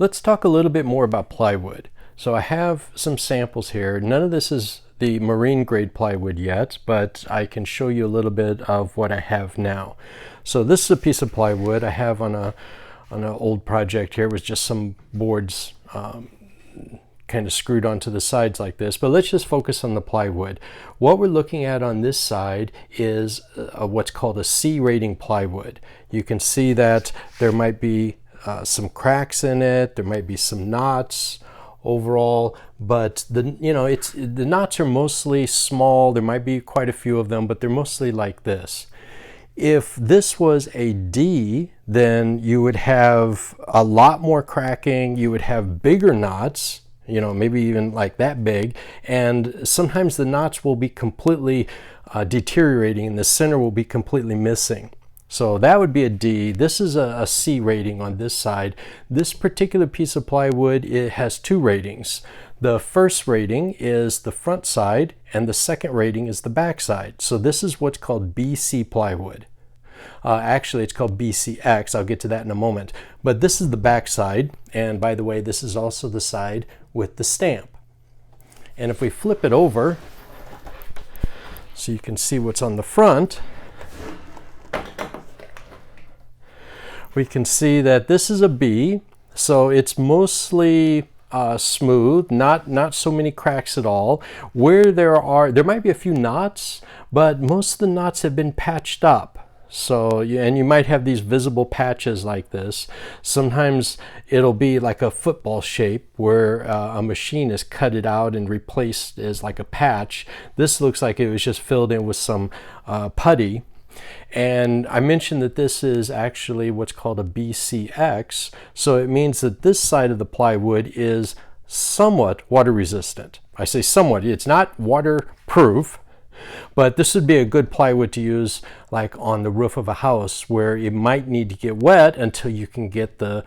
Let's talk a little bit more about plywood. So I have some samples here. None of this is the marine grade plywood yet, but I can show you a little bit of what I have now. So this is a piece of plywood I have on an old project here. It was just some boards kind of screwed onto the sides like this, but let's just focus on the plywood. What we're looking at on this side is what's called a C rating plywood. You can see that there might be some cracks in it, there might be some knots overall, but the knots are mostly small. There might be quite a few of them, but they're mostly like this. If this was a D, then you would have a lot more cracking, you would have bigger knots, maybe even like that big, and sometimes the knots will be completely deteriorating and the center will be completely missing. So that would be a D. This is a C rating on this side. This particular piece of plywood, it has two ratings. The first rating is the front side and the second rating is the back side. So this is what's called BC plywood. Actually, it's called BCX. I'll get to that in a moment. But this is the back side. And by the way, this is also the side with the stamp. And if we flip it over, so you can see what's on the front, we can see that this is a B, so it's mostly smooth, not so many cracks at all. Where there might be a few knots, but most of the knots have been patched up. So, and you might have these visible patches like this. Sometimes it'll be like a football shape where a machine has cut it out and replaced as like a patch. This looks like it was just filled in with some putty. And I mentioned that this is actually what's called a BCX, so it means that this side of the plywood is somewhat water resistant. I say somewhat, it's not waterproof, but this would be a good plywood to use like on the roof of a house where it might need to get wet until you can get the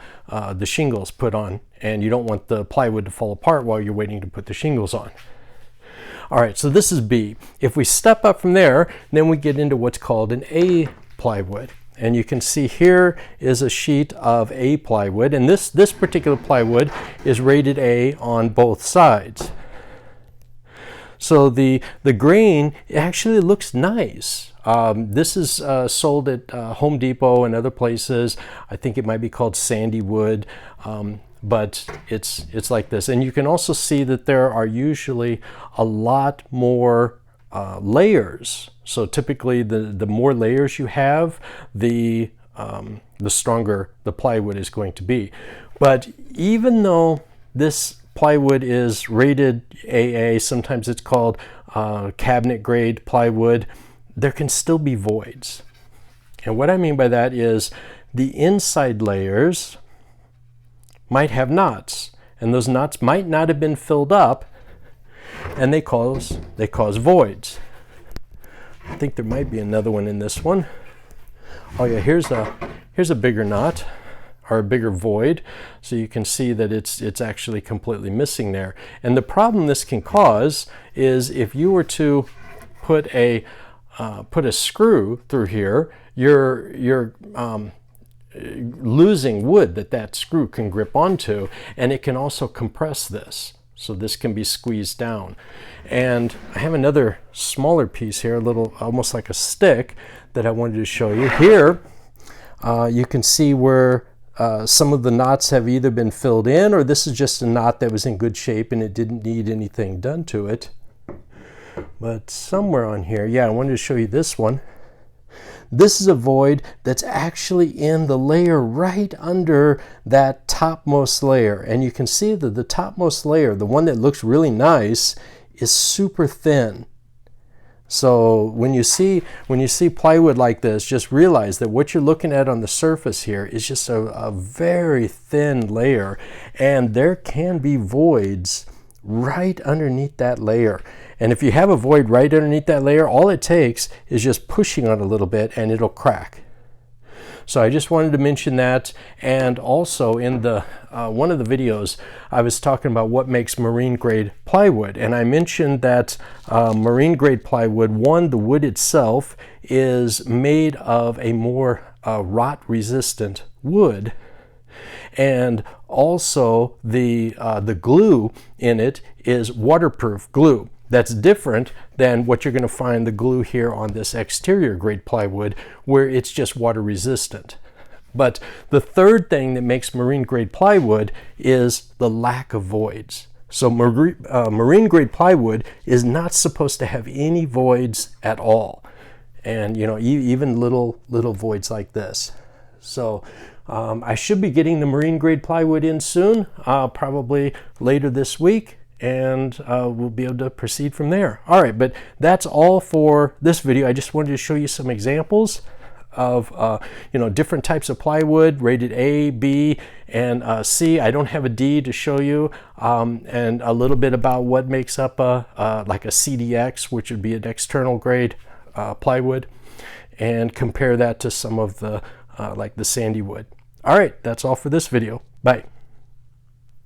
shingles put on, and you don't want the plywood to fall apart while you're waiting to put the shingles on. All right, so this is B. If we step up from there, then we get into what's called an A plywood. And you can see here is a sheet of A plywood, and this particular plywood is rated A on both sides. So the grain actually looks nice. This is sold at Home Depot and other places. I think it might be called sandy wood. But it's like this. And you can also see that there are usually a lot more layers. So typically the more layers you have, the stronger the plywood is going to be. But even though this plywood is rated AA, sometimes it's called cabinet grade plywood, there can still be voids. And what I mean by that is the inside layers might have knots, and those knots might not have been filled up, and they cause voids. I think there might be another one in this one. Oh yeah, here's a bigger knot or a bigger void, so you can see that it's actually completely missing there. And the problem this can cause is if you were to put a screw through here, you're losing wood that screw can grip onto, and it can also compress this, so this can be squeezed down. And I have another smaller piece here, a little almost like a stick, that I wanted to show you. Here you can see where some of the knots have either been filled in, or this is just a knot that was in good shape and it didn't need anything done to it. But somewhere on here, yeah, I wanted to show you this one. This is a void that's actually in the layer right under that topmost layer. And you can see that the topmost layer, the one that looks really nice, is super thin. So when you see plywood like this, just realize that what you're looking at on the surface here is just a very thin layer. And there can be voids right underneath that layer. And if you have a void right underneath that layer, all it takes is just pushing on it a little bit and it'll crack. So I just wanted to mention that. And also in the one of the videos, I was talking about what makes marine grade plywood. And I mentioned that marine grade plywood, one, the wood itself is made of a more rot resistant wood. And also the glue in it is waterproof glue. That's different than what you're going to find the glue here on this exterior grade plywood, where it's just water resistant. But the third thing that makes marine grade plywood is the lack of voids. So marine grade plywood is not supposed to have any voids at all. And you know, even little voids like this. So I should be getting the marine grade plywood in soon, probably later this week, and we'll be able to proceed from there. All right, but that's all for this video. I just wanted to show you some examples of you know, different types of plywood, rated A, B, and C. I don't have a D to show you, and a little bit about what makes up like a CDX, which would be an external grade plywood, and compare that to some of the like the sandy wood. All right, that's all for this video. Bye.